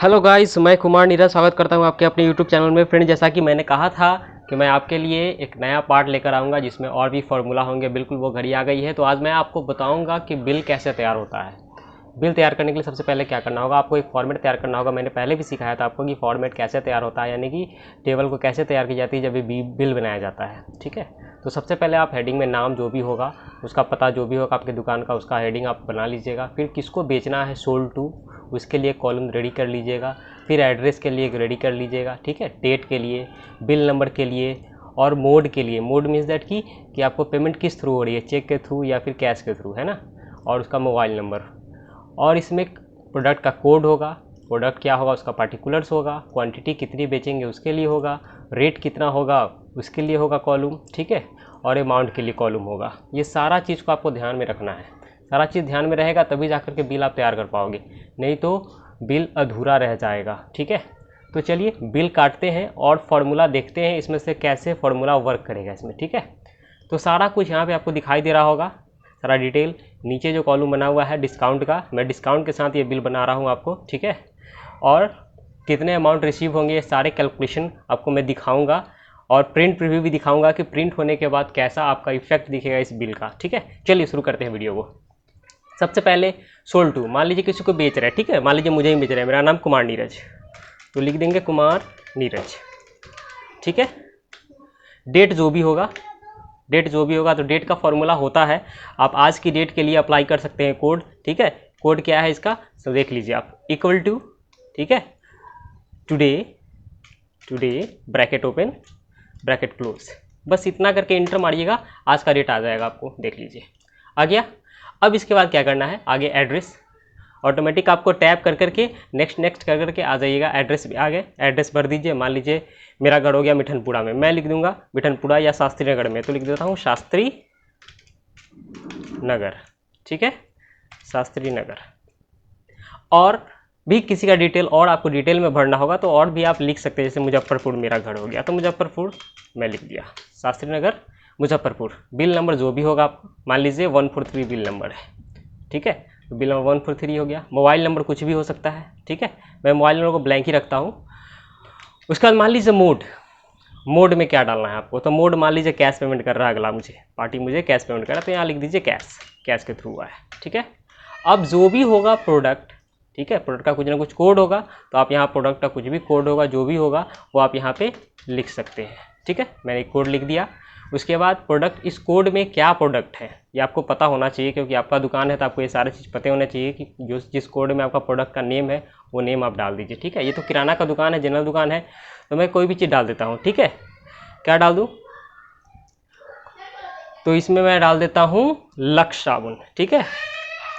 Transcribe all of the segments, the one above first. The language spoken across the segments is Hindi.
हेलो गाइस, मैं कुमार नीरज स्वागत करता हूं आपके अपने यूट्यूब चैनल में। फ्रेंड, जैसा कि मैंने कहा था कि मैं आपके लिए एक नया पार्ट लेकर आऊंगा जिसमें और भी फार्मूला होंगे। बिल्कुल वो घड़ी आ गई है। तो आज मैं आपको बताऊंगा कि बिल कैसे तैयार होता है। बिल तैयार करने के लिए सबसे पहले क्या करना होगा, आपको एक फॉर्मेट तैयार करना होगा। मैंने पहले भी सिखाया था आपको कि फॉर्मेट कैसे तैयार होता है, यानी कि टेबल को कैसे तैयार की जाती है जब भी बिल बनाया जाता है। ठीक है, तो सबसे पहले आप हेडिंग में नाम जो भी होगा, उसका पता जो भी होगा आपकी दुकान का, उसका हेडिंग आप बना लीजिएगा। फिर किसको बेचना है, सोल्ड टू, उसके लिए कॉलम रेडी कर लीजिएगा। फिर एड्रेस के लिए रेडी कर लीजिएगा। ठीक है, डेट के लिए, बिल नंबर के लिए और मोड के लिए। मोड मीन्स दैट कि आपको पेमेंट किस थ्रू हो रही है, चेक के थ्रू या फिर कैश के थ्रू, है ना। और उसका मोबाइल नंबर। और इसमें प्रोडक्ट का कोड होगा, प्रोडक्ट क्या होगा उसका पार्टिकुलर्स होगा, क्वांटिटी कितनी बेचेंगे उसके लिए होगा, रेट कितना होगा उसके लिए होगा कॉलम। ठीक है, और अमाउंट के लिए कॉलम होगा। ये सारा चीज़ को आपको ध्यान में रखना है। सारा चीज़ ध्यान में रहेगा तभी जाकर के बिल आप तैयार कर पाओगे, नहीं तो बिल अधूरा रह जाएगा। ठीक है, तो चलिए बिल काटते हैं और फार्मूला देखते हैं इसमें से कैसे फार्मूला वर्क करेगा इसमें। ठीक है, तो सारा कुछ यहाँ पे आपको दिखाई दे रहा होगा, सारा डिटेल। नीचे जो कॉलम बना हुआ है डिस्काउंट का, मैं डिस्काउंट के साथ ये बिल बना रहा हूँ आपको। ठीक है, और कितने अमाउंट रिसीव होंगे ये सारे कैलकुलेशन आपको मैं दिखाऊंगा। और प्रिंट प्रीव्यू भी दिखाऊंगा कि प्रिंट होने के बाद कैसा आपका इफेक्ट दिखेगा इस बिल का। ठीक है, चलिए शुरू करते हैं वीडियो को। सबसे पहले सोल्ड टू, मान लीजिए किसी को बेच रहा है। ठीक है, मान लीजिए मुझे ही बेच रहा है, मेरा नाम कुमार नीरज, तो लिख देंगे कुमार नीरज। ठीक है, डेट जो भी होगा, डेट जो भी होगा तो डेट का फॉर्मूला होता है, आप आज की डेट के लिए अप्लाई कर सकते हैं कोड। ठीक है, कोड क्या है इसका, तो देख लीजिए आप, इक्वल टू, ठीक है, today, today bracket open bracket close, बस इतना करके इंटर मारिएगा, आज का डेट आ जाएगा आपको। देख लीजिए आ गया। अब इसके बाद क्या करना है, आगे एड्रेस, ऑटोमेटिक आपको टैप कर करके नेक्स्ट नेक्स्ट कर करके आ जाइएगा। एड्रेस भी आ गए, एड्रेस भर दीजिए। मान लीजिए मेरा घर हो गया मिठनपुरा में, मैं लिख दूंगा मिठनपुरा या शास्त्री नगर में, तो लिख देता हूँ शास्त्री नगर। ठीक है, शास्त्री नगर। और भी किसी का डिटेल और आपको डिटेल में भरना होगा तो और भी आप लिख सकते हैं, जैसे मुजफ्फरपुर मेरा घर हो गया तो मुजफ्फरपुर मैं लिख दिया, शास्त्री नगर मुजफ्फरपुर। बिल नंबर जो भी होगा आपको, मान लीजिए 143 बिल नंबर है। ठीक है, तो बिल नंबर 143 हो गया। मोबाइल नंबर कुछ भी हो सकता है। ठीक है, मैं मोबाइल नंबर को ब्लैंक ही रखता हूँ। उसके बाद मान लीजिए मोड, मोड में क्या डालना है आपको, तो मोड मान लीजिए कैश पेमेंट कर रहा है अगला, मुझे पार्टी मुझे कैश पेमेंट कर रहा है, तो यहाँ लिख दीजिए कैश, कैश के थ्रू हुआ है। ठीक है, अब जो भी होगा प्रोडक्ट, ठीक है, प्रोडक्ट का कुछ ना कुछ कोड होगा, तो आप यहाँ प्रोडक्ट का कुछ भी कोड होगा जो भी होगा वो आप यहाँ पे लिख सकते हैं। ठीक है, मैंने एक कोड लिख दिया। उसके बाद प्रोडक्ट, इस कोड में क्या प्रोडक्ट है ये आपको पता होना चाहिए, क्योंकि आपका दुकान है तो आपको ये सारी चीज़ पता होना चाहिए कि जो जिस कोड में आपका प्रोडक्ट का नेम है वो नेम आप डाल दीजिए। ठीक है, ये तो किराना का दुकान है, जनरल दुकान है, तो मैं कोई भी चीज़ डाल देता हूँ। ठीक है, क्या डाल दूँ, तो इसमें मैं डाल देता हूँ लक्स साबुन। ठीक है,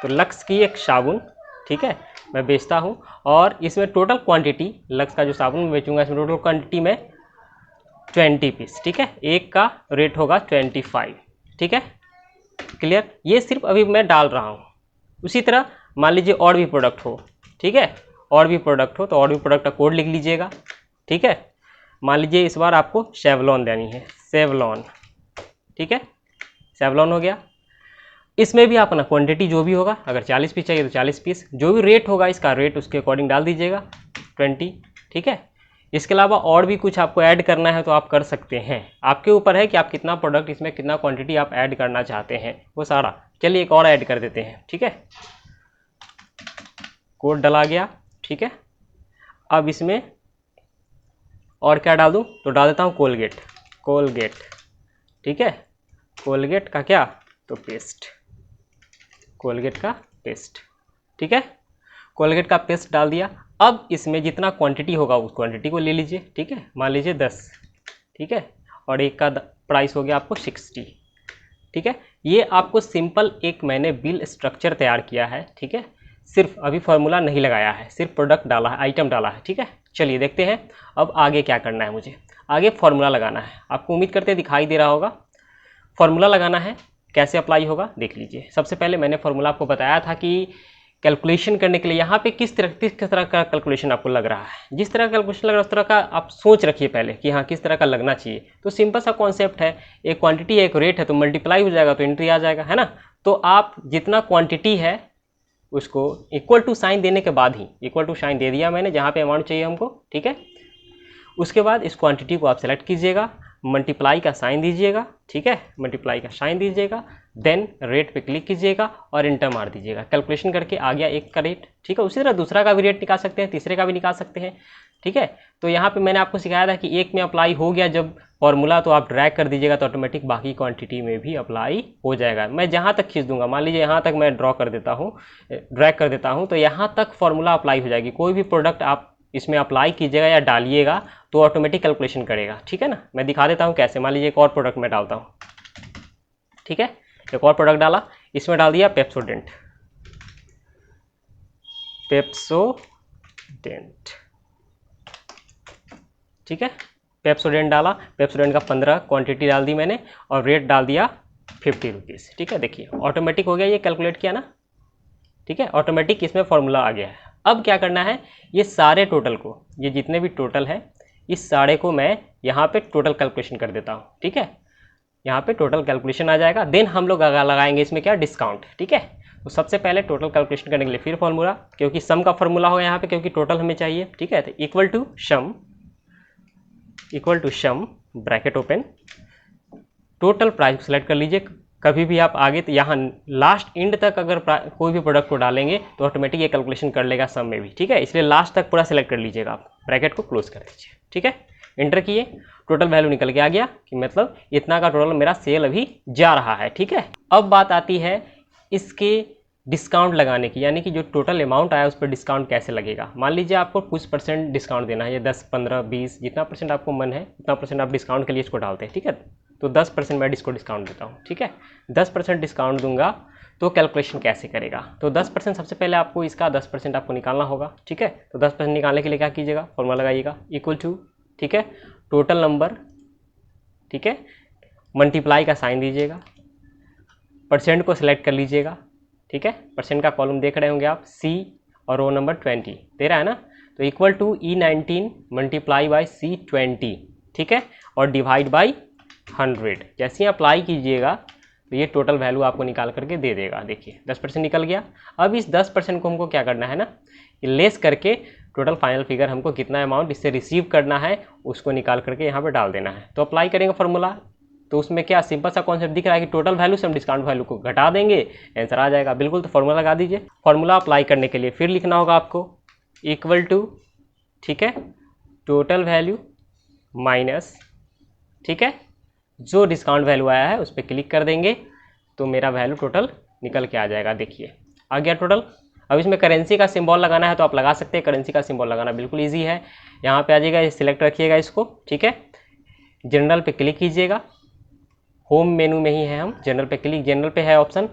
तो लक्स की एक साबुन, ठीक है, मैं बेचता हूँ। और इसमें टोटल क्वांटिटी, लक्स का जो साबुन मैं बेचूंगा इसमें टोटल क्वांटिटी में 20 पीस। ठीक है, एक का रेट होगा 25। ठीक है, क्लियर, ये सिर्फ अभी मैं डाल रहा हूँ। उसी तरह मान लीजिए और भी प्रोडक्ट हो, ठीक है, और भी प्रोडक्ट हो तो और भी प्रोडक्ट का कोड लिख लीजिएगा। ठीक है, मान लीजिए इस बार आपको सेवलॉन देनी है, सेवलॉन। ठीक है, सेवलॉन हो गया। इसमें भी अपना क्वांटिटी जो भी होगा, अगर 40 पीस चाहिए तो 40 पीस, जो भी रेट होगा इसका रेट उसके अकॉर्डिंग डाल दीजिएगा 20। ठीक है, इसके अलावा और भी कुछ आपको ऐड करना है तो आप कर सकते हैं, आपके ऊपर है कि आप कितना प्रोडक्ट इसमें कितना क्वांटिटी आप ऐड करना चाहते हैं वो सारा। चलिए एक और ऐड कर देते हैं। ठीक है, कोड डला गया। ठीक है, अब इसमें और क्या डाल दूँ, तो डाल देता हूँ कोलगेट, कोलगेट। ठीक है, कोलगेट का क्या, तो पेस्ट, कोलगेट का पेस्ट। ठीक है, कोलगेट का पेस्ट डाल दिया। अब इसमें जितना क्वांटिटी होगा उस क्वांटिटी को ले लीजिए। ठीक है, मान लीजिए 10। ठीक है, और एक का प्राइस हो गया आपको 60। ठीक है, ये आपको सिंपल एक मैंने बिल स्ट्रक्चर तैयार किया है। ठीक है, सिर्फ अभी फार्मूला नहीं लगाया है, सिर्फ प्रोडक्ट डाला है, आइटम डाला है। ठीक है, चलिए देखते हैं अब आगे क्या करना है। मुझे आगे फार्मूला लगाना है, आपको उम्मीद करते दिखाई दे रहा होगा। फार्मूला लगाना है, कैसे अप्लाई होगा देख लीजिए। सबसे पहले मैंने फार्मूला आपको बताया था कि कैलकुलेशन करने के लिए यहाँ पे किस तरह का कैलकुलेशन आपको लग रहा है, जिस तरह का कैलकुलेशन लग रहा है उस तरह का आप सोच रखिए पहले कि हाँ किस तरह का लगना चाहिए। तो सिंपल सा कॉन्सेप्ट है, एक क्वांटिटी है एक रेट है, तो मल्टीप्लाई हो जाएगा तो एंट्री आ जाएगा, है ना। तो आप जितना क्वांटिटी है उसको इक्वल टू साइन देने के बाद ही, इक्वल टू साइन दे दिया मैंने जहाँ पे अमाउंट चाहिए हमको, ठीक है। उसके बाद इस क्वांटिटी को आप सेलेक्ट कीजिएगा, मल्टीप्लाई का साइन दीजिएगा, ठीक है, मल्टीप्लाई का साइन दीजिएगा, देन रेट पे क्लिक कीजिएगा और इंटर मार दीजिएगा। कैलकुलेशन करके आ गया एक का रेट, ठीक है। उसी तरह दूसरा का भी रेट निकाल सकते हैं, तीसरे का भी निकाल सकते हैं, ठीक है। तो यहाँ पे मैंने आपको सिखाया था कि एक में अप्लाई हो गया जब फॉर्मूला, तो आप ड्रैग कर दीजिएगा तो ऑटोमेटिक बाकी क्वांटिटी में भी अप्लाई हो जाएगा। मैं जहाँ तक खींच दूंगा, मान लीजिए यहाँ तक मैं ड्रॉ कर देता हूँ, ड्रैग कर देता हूँ, तो यहाँ तक फॉर्मूला अप्लाई हो जाएगी। कोई भी प्रोडक्ट आप इसमें अप्लाई कीजिएगा या डालिएगा तो ऑटोमेटिक कैलकुलेशन करेगा, ठीक है ना। मैं दिखा देता हूँ कैसे। मान लीजिए एक और प्रोडक्ट में डालता हूँ, ठीक है, एक और प्रोडक्ट डाला, इसमें डाल दिया पेप्सोडेंट, ठीक है, पेप्सोडेंट डाला, पेप्सोडेंट का 15 क्वांटिटी डाल दी मैंने और रेट डाल दिया 50 रुपीज़, ठीक है। देखिए ऑटोमेटिक हो गया, ये कैलकुलेट किया ना, ठीक है, ऑटोमेटिक इसमें फॉर्मूला आ गया है। अब क्या करना है, ये सारे टोटल को, ये जितने भी टोटल है इस सारे को मैं यहाँ पे टोटल कैलकुलेशन कर देता हूँ, ठीक है। यहाँ पे टोटल कैलकुलेशन आ जाएगा, देन हम लोग लगाएंगे इसमें क्या, डिस्काउंट, ठीक है। तो सबसे पहले टोटल कैलकुलेशन करने के लिए फिर फॉर्मूला, क्योंकि सम का फॉर्मूला होगा यहाँ पे, क्योंकि टोटल हमें चाहिए, ठीक है। तो equal to sum bracket open, total price select कर लीजिए। कभी भी आप आगे तो यहाँ लास्ट एंड तक अगर कोई भी प्रोडक्ट को डालेंगे तो ऑटोमेटिक ये कैलकुलेशन कर लेगा सम में भी, ठीक है। इसलिए लास्ट तक पूरा सेलेक्ट कर लीजिएगा आप, ब्रैकेट को क्लोज कर दीजिए, ठीक है। एंटर किए, टोटल वैल्यू निकल के आ गया कि मतलब इतना का टोटल मेरा सेल अभी जा रहा है, ठीक है। अब बात आती है इसके डिस्काउंट लगाने की, यानी कि जो टोटल अमाउंट आया उस पर डिस्काउंट कैसे लगेगा। मान लीजिए आपको कुछ परसेंट डिस्काउंट देना है, ये 10, 15, 20 जितना परसेंट आपको मन है उतना परसेंट आप डिस्काउंट के लिए इसको डालते हैं, ठीक है। तो 10% मैं इसको डिस्काउंट देता हूँ, ठीक है। 10% डिस्काउंट दूंगा तो कैलकुलेशन कैसे करेगा, तो 10% सबसे पहले आपको इसका 10% आपको निकालना होगा, ठीक है। तो 10% निकालने के लिए क्या कीजिएगा, फॉर्मूला लगाइएगा, इक्वल टू, ठीक है, टोटल नंबर, ठीक है, मल्टीप्लाई का साइन दीजिएगा, परसेंट को सिलेक्ट कर लीजिएगा, ठीक है। परसेंट का कॉलम देख रहे होंगे आप, सी और रो नंबर 20 दे रहा है ना, तो equal to E19 multiply by C20, ठीक है, और डिवाइड बाई 100। जैसे ही अप्लाई कीजिएगा तो ये टोटल वैल्यू आपको निकाल करके दे देगा। देखिए 10% निकल गया। अब इस 10% को हमको क्या करना है ना, लेस करके टोटल फाइनल फिगर हमको कितना अमाउंट इससे रिसीव करना है उसको निकाल करके यहाँ पे डाल देना है। तो अप्लाई करेंगे फॉर्मूला, तो उसमें क्या सिंपल सा कॉन्सेप्ट दिख रहा है कि टोटल वैल्यू से हम डिस्काउंट वैल्यू को घटा देंगे, आंसर आ जाएगा बिल्कुल। तो फॉर्मूला लगा दीजिए। फॉर्मूला अप्लाई करने के लिए फिर लिखना होगा आपको इक्वल टू, ठीक है, टोटल वैल्यू माइनस, ठीक है, जो डिस्काउंट वैल्यू आया है उस पर क्लिक कर देंगे तो मेरा वैल्यू टोटल निकल के आ जाएगा। देखिए आ गया टोटल। अब इसमें करेंसी का सिंबल लगाना है तो आप लगा सकते हैं, करेंसी का सिंबल लगाना बिल्कुल इजी है। यहाँ पे आ जाइएगा, सिलेक्ट रखिएगा इसको, ठीक है, जनरल पे क्लिक कीजिएगा, होम मेनू में ही है हम, जनरल पे क्लिक, जनरल पे है ऑप्शन,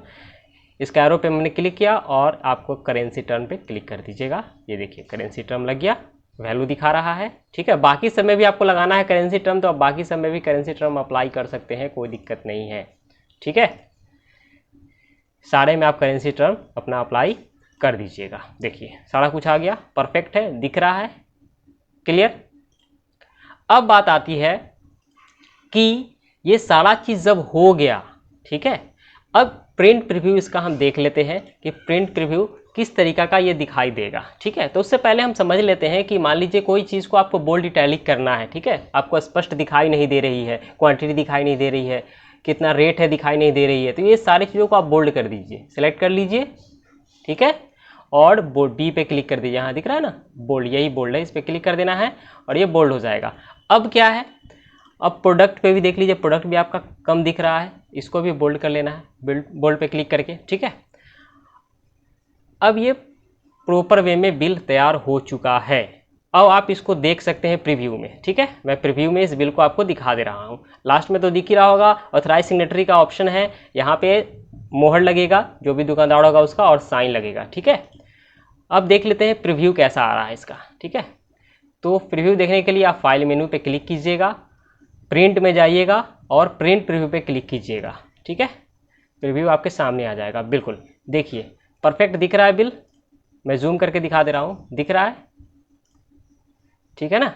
इसका एरो पे मैंने क्लिक किया और आपको करेंसी टर्म पे क्लिक कर दीजिएगा। ये देखिए करेंसी टर्म लग गया, वैल्यू दिखा रहा है, ठीक है। बाकी समय भी आपको लगाना है करेंसी टर्म, तो आप बाकी समय भी करेंसी टर्म अप्लाई कर सकते हैं, कोई दिक्कत नहीं है, ठीक है। सारे में आप करेंसी टर्म अपना अप्लाई कर दीजिएगा। देखिए सारा कुछ आ गया, परफेक्ट है, दिख रहा है, क्लियर। अब बात आती है कि ये सारा चीज़ जब हो गया, ठीक है, अब प्रिंट प्रीव्यू इसका हम देख लेते हैं कि प्रिंट प्रीव्यू किस तरीका का ये दिखाई देगा, ठीक है। तो उससे पहले हम समझ लेते हैं कि मान लीजिए कोई चीज़ को आपको बोल्ड इटैलिक करना है, ठीक है, आपको स्पष्ट दिखाई नहीं दे रही है, क्वांटिटी दिखाई नहीं दे रही है, कितना रेट है दिखाई नहीं दे रही है, तो ये सारी चीज़ों को आप बोल्ड कर दीजिए, सेलेक्ट कर लीजिए, ठीक है, और बोल्ड बी पे क्लिक कर दीजिए। यहाँ दिख रहा है ना बोल्ड, यही बोल्ड है, इस पर क्लिक कर देना है और ये बोल्ड हो जाएगा। अब क्या है, अब प्रोडक्ट पे भी देख लीजिए, प्रोडक्ट भी आपका कम दिख रहा है, इसको भी बोल्ड कर लेना है, बोल्ड पे क्लिक करके, ठीक है। अब ये प्रॉपर वे में बिल तैयार हो चुका है। अब आप इसको देख सकते हैं प्रीव्यू में, ठीक है, मैं प्रीव्यू में इस बिल को आपको दिखा दे रहा हूँ। लास्ट में तो दिख ही रहा होगा, ऑथराइज सिग्नेटरी का ऑप्शन है, यहाँ पे मोहर लगेगा जो भी दुकानदार होगा उसका, और साइन लगेगा, ठीक है। अब देख लेते हैं प्रीव्यू कैसा आ रहा है इसका, ठीक है। तो प्रीव्यू देखने के लिए आप फाइल मेनू पे क्लिक कीजिएगा, प्रिंट में जाइएगा और प्रिंट प्रीव्यू पे क्लिक कीजिएगा, ठीक है। प्रीव्यू आपके सामने आ जाएगा, बिल्कुल देखिए परफेक्ट दिख रहा है बिल, मैं जूम करके दिखा दे रहा हूँ, दिख रहा है, ठीक है ना,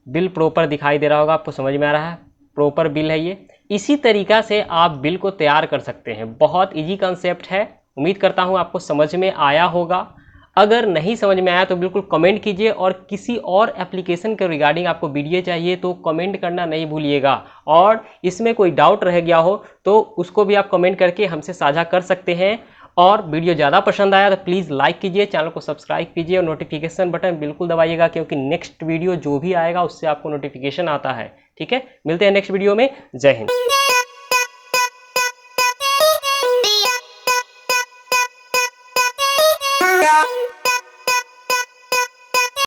बिल प्रॉपर दिखाई दे रहा होगा आपको, समझ में आ रहा है, प्रॉपर बिल है ये। इसी तरीका से आप बिल को तैयार कर सकते हैं, बहुत इजी कंसेप्ट है उम्मीद करता हूँ आपको समझ में आया होगा। अगर नहीं समझ में आया तो बिल्कुल कमेंट कीजिए, और किसी और एप्लीकेशन के रिगार्डिंग आपको वीडियो चाहिए तो कमेंट करना नहीं भूलिएगा। और इसमें कोई डाउट रह गया हो तो उसको भी आप कमेंट करके हमसे साझा कर सकते हैं। और वीडियो ज़्यादा पसंद आया तो प्लीज़ लाइक कीजिए, चैनल को सब्सक्राइब कीजिए और नोटिफिकेशन बटन बिल्कुल दबाइएगा, क्योंकि नेक्स्ट वीडियो जो भी आएगा उससे आपको नोटिफिकेशन आता है। ठीक है, मिलते हैं नेक्स्ट वीडियो में। जय हिंद।